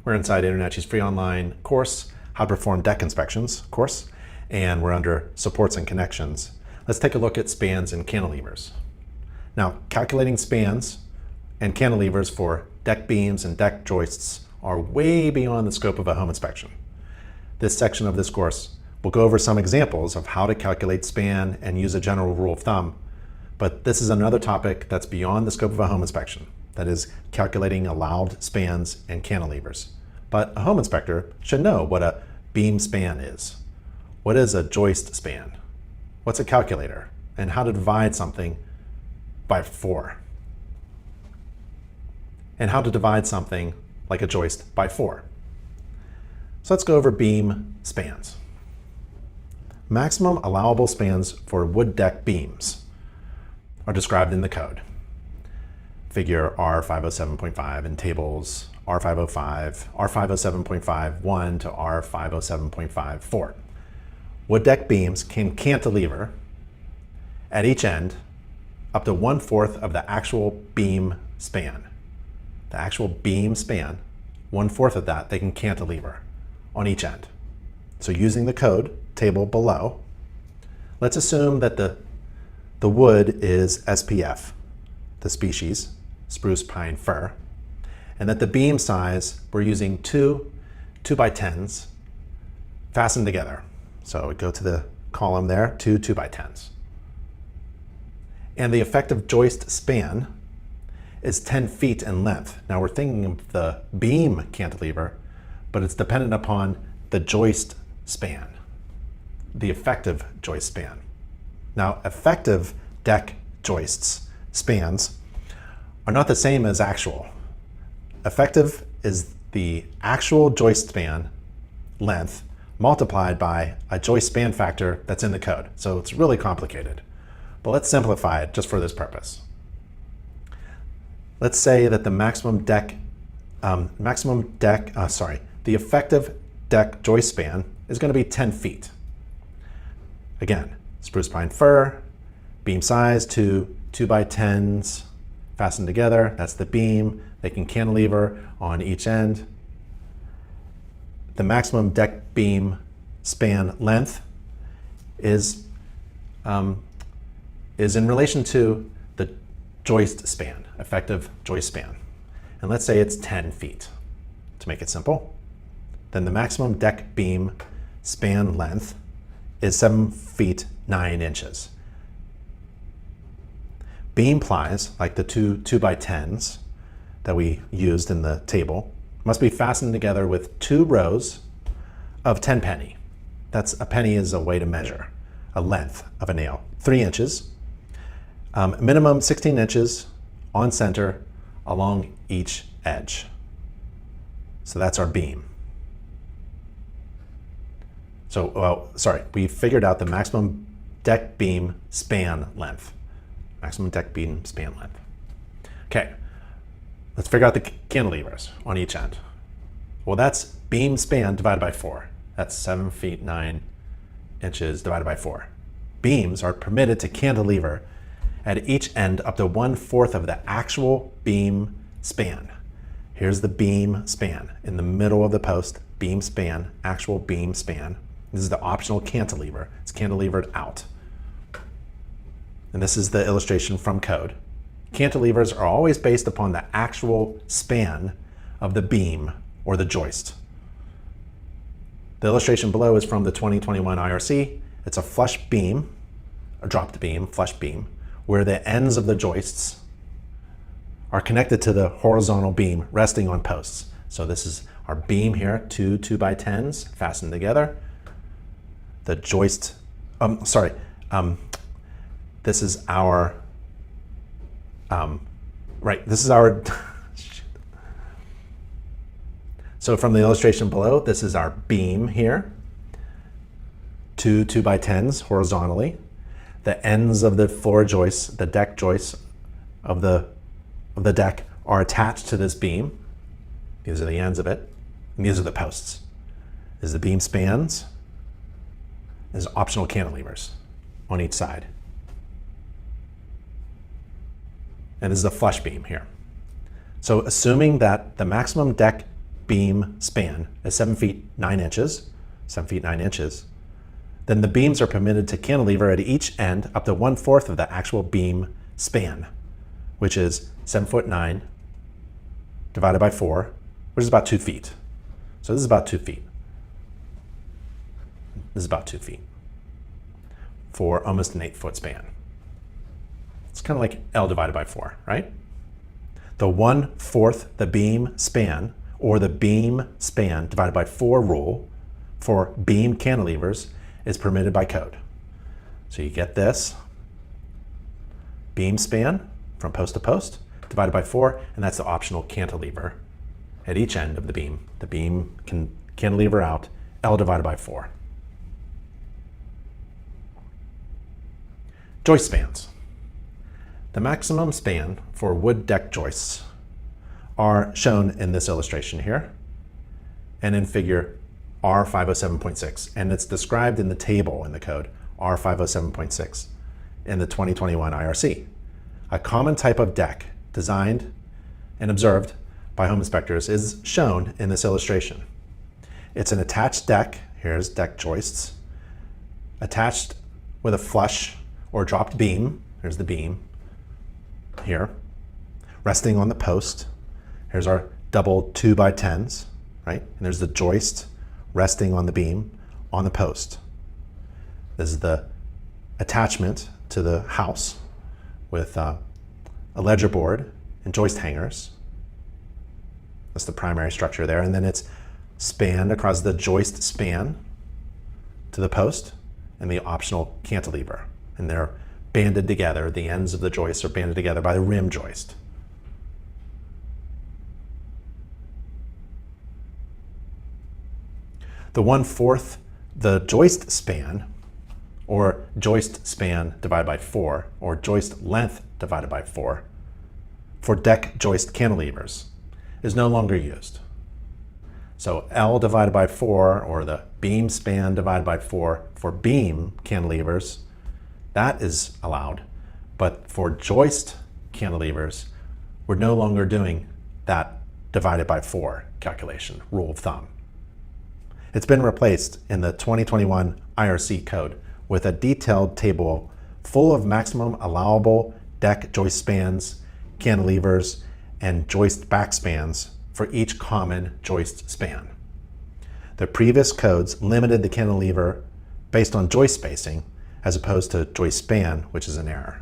We're inside InterNACHI's free online course, How to Perform Deck Inspections course, and we're under Supports and Connections. Let's take a look at spans and cantilevers. Now, calculating spans and cantilevers for deck beams and deck joists are way beyond the scope of a home inspection. This section of this course will go over some examples of how to calculate span and use a general rule of thumb, but this is another topic that's beyond the scope of a home inspection, that is calculating allowed spans and cantilevers. But a home inspector should know what a beam span is. What is a joist span? What's a calculator? And how to divide something by 4? And how to divide something like a joist by 4. So let's go over beam spans. Maximum allowable spans for wood deck beams are described in the code. Figure R507.5 in tables R505, R507.5.1 to R507.5.4. Wood deck beams can cantilever at each end up to 1/4 of the actual beam span. The actual beam span, 1/4 of that they can cantilever on each end. So using the code table below, let's assume that the wood is SPF, the species, spruce, pine, fir, and that the beam size, we're using two 2x10s fastened together. So we go to the column there, two 2x10s. And the effective joist span is 10 feet in length. Now we're thinking of the beam cantilever, but it's dependent upon the joist span, the effective joist span. Now, effective deck joists spans are not the same as actual. Effective is the actual joist span length multiplied by a joist span factor that's in the code. So it's really complicated, but let's simplify it just for this purpose. Let's say that the the effective deck joist span is going to be 10 feet. Again, spruce, pine, fir, beam size, two 2x10s fastened together. That's the beam. They can cantilever on each end. The maximum deck beam span length is in relation to the joist span, effective joist span. And let's say it's 10 feet, to make it simple. Then the maximum deck beam span length is 7 feet 9 inches. Beam plies, like the two 2x10s that we used in the table, must be fastened together with 2 rows of 10 penny. A penny is a way to measure a length of a nail, 3 inches. Minimum 16 inches on center along each edge. So that's our beam. So, we figured out the maximum deck beam span length. Maximum deck beam span length. Okay, let's figure out the cantilevers on each end. Well, that's beam span divided by 4. That's 7 feet 9 inches divided by 4. Beams are permitted to cantilever at each end up to 1/4 of the actual beam span. Here's the beam span in the middle of the post, beam span, actual beam span. This is the optional cantilever. It's cantilevered out. And this is the illustration from code. Cantilevers are always based upon the actual span of the beam or the joist. The illustration below is from the 2021 IRC. It's a flush beam, a dropped beam, flush beam, where the ends of the joists are connected to the horizontal beam resting on posts. So this is our beam here, two 2x10s fastened together. The joist, this is our, this is our, So from the illustration below, this is our beam here, 2 2x10s horizontally. The ends of the floor joists, the deck joists of the deck are attached to this beam. These are the ends of it, and these are the posts. This is the beam spans. There's optional cantilevers on each side. And this is a flush beam here. So assuming that the maximum deck beam span is 7 feet 9 inches, 7 feet 9 inches, then the beams are permitted to cantilever at each end up to 1/4 of the actual beam span, which is 7 foot 9 divided by 4, which is about 2 feet. So this is about 2 feet. This is about 2 feet for almost an 8-foot span. It's kind of like L divided by 4, right? The 1/4 the beam span, or the beam span divided by 4 rule for beam cantilevers is permitted by code. So you get this beam span from post to post divided by 4, and that's the optional cantilever at each end of the beam. The beam can cantilever out L divided by 4. Joist spans. The maximum span for wood deck joists are shown in this illustration here and in figure R507.6, and it's described in the table in the code R507.6 in the 2021 IRC. A common type of deck designed and observed by home inspectors is shown in this illustration. It's an attached deck, here's deck joists, attached with a flush or dropped beam, here's the beam here, resting on the post. Here's our double 2x10s, right? And there's the joist resting on the beam on the post. This is the attachment to the house with a ledger board and joist hangers. That's the primary structure there. And then it's spanned across the joist span to the post and the optional cantilever. And they're banded together. The ends of the joists are banded together by the rim joist. The 1/4 the joist span, or joist span divided by 4, or joist length divided by 4, for deck joist cantilevers is no longer used. So L divided by 4, or the beam span divided by 4 for beam cantilevers, that is allowed. But for joist cantilevers, we're no longer doing that divided by 4 calculation, rule of thumb. It's been replaced in the 2021 IRC code with a detailed table full of maximum allowable deck joist spans, cantilevers, and joist back spans for each common joist span. The previous codes limited the cantilever based on joist spacing as opposed to joist span, which is an error.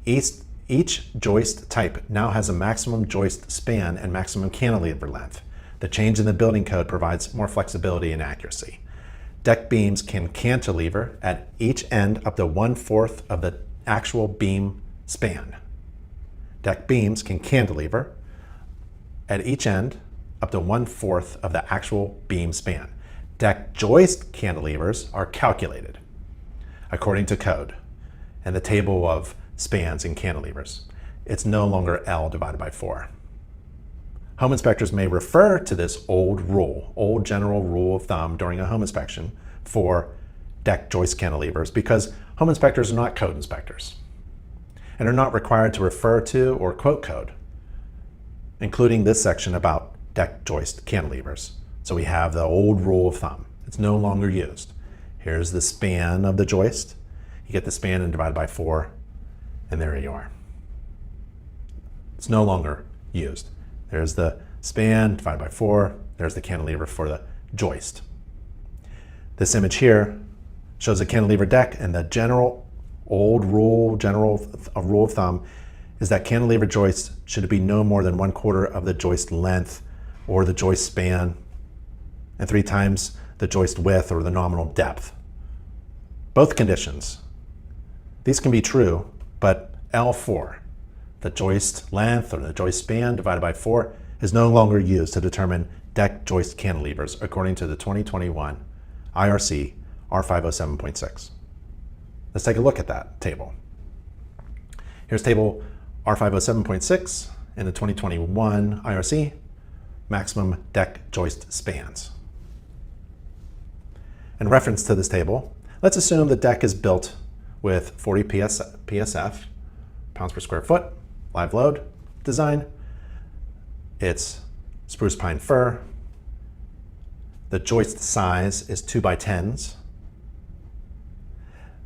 Each joist type now has a maximum joist span and maximum cantilever length. The change in the building code provides more flexibility and accuracy. Deck beams can cantilever at each end up to 1/4 of the actual beam span. Deck beams can cantilever at each end up to 1/4 of the actual beam span. Deck joist cantilevers are calculated according to code and the table of spans and cantilevers. It's no longer L divided by 4. Home inspectors may refer to this old general rule of thumb during a home inspection for deck joist cantilevers because home inspectors are not code inspectors and are not required to refer to or quote code, including this section about deck joist cantilevers. So we have the old rule of thumb. It's no longer used. Here's the span of the joist. You get the span and divide by 4, and there you are. It's no longer used. There's the span divided by 4. There's the cantilever for the joist. This image here shows a cantilever deck, and the general rule of thumb is that cantilever joists should be no more than 1/4 of the joist length or the joist span, and 3 times the joist width or the nominal depth. Both conditions. These can be true, but L4, the joist length or the joist span divided by 4, is no longer used to determine deck joist cantilevers according to the 2021 IRC R507.6. Let's take a look at that table. Here's table R507.6 in the 2021 IRC, maximum deck joist spans. In reference to this table, let's assume the deck is built with 40 PSF, pounds per square foot, live load design. It's spruce pine fir. The joist size is 2x10s.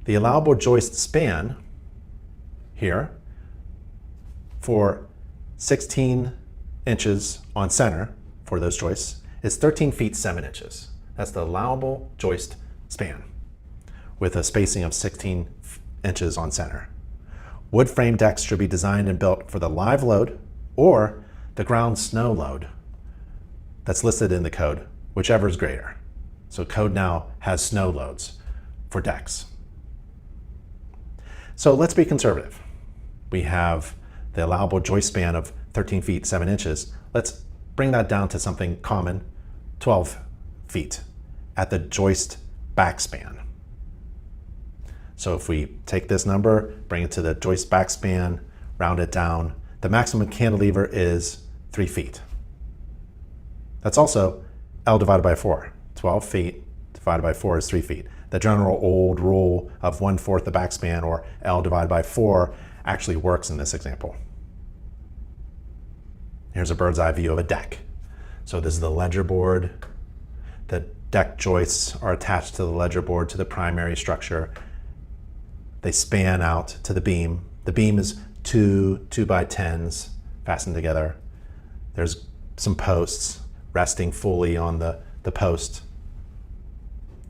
The allowable joist span here for 16 inches on center for those joists is 13 feet 7 inches. That's the allowable joist span with a spacing of 16 inches on center. Wood frame decks should be designed and built for the live load or the ground snow load that's listed in the code, whichever is greater. So code now has snow loads for decks. So let's be conservative. We have the allowable joist span of 13 feet 7 inches. Let's bring that down to something common, 12 feet at the joist back span. So if we take this number, bring it to the joist back span, round it down, the maximum cantilever is 3 feet. That's also L divided by 4. 12 feet divided by 4 is 3 feet. The general old rule of 1/4 the back span, or L divided by 4, actually works in this example. Here's a bird's eye view of a deck. So this is the ledger board. The deck joists are attached to the ledger board to the primary structure. They span out to the beam. The beam is two 2x10s fastened together. There's some posts resting fully on the post,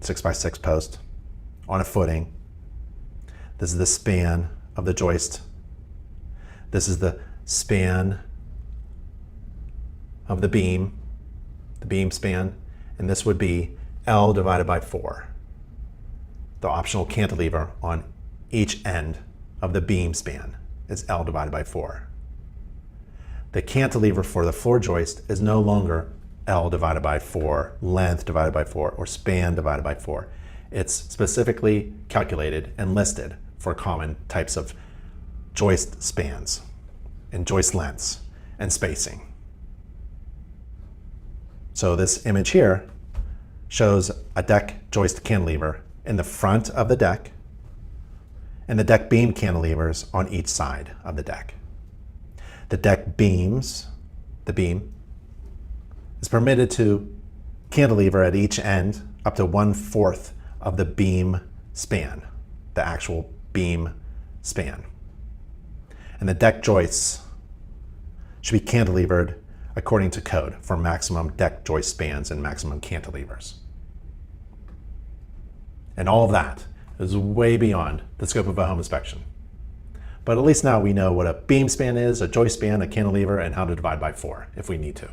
6x6 post on a footing. This is the span of the joist. This is the span of the beam span, and this would be L divided by 4. The optional cantilever on each end of the beam span is L divided by 4. The cantilever for the floor joist is no longer L divided by 4, length divided by 4, or span divided by 4. It's specifically calculated and listed for common types of joist spans and joist lengths and spacing. So this image here shows a deck joist cantilever in the front of the deck and the deck beam cantilevers on each side of the deck. The deck beams, the beam, is permitted to cantilever at each end up to 1/4 of the beam span, the actual beam span. And the deck joists should be cantilevered according to code for maximum deck joist spans and maximum cantilevers. And all of that is way beyond the scope of a home inspection. But at least now we know what a beam span is, a joist span, a cantilever, and how to divide by 4 if we need to.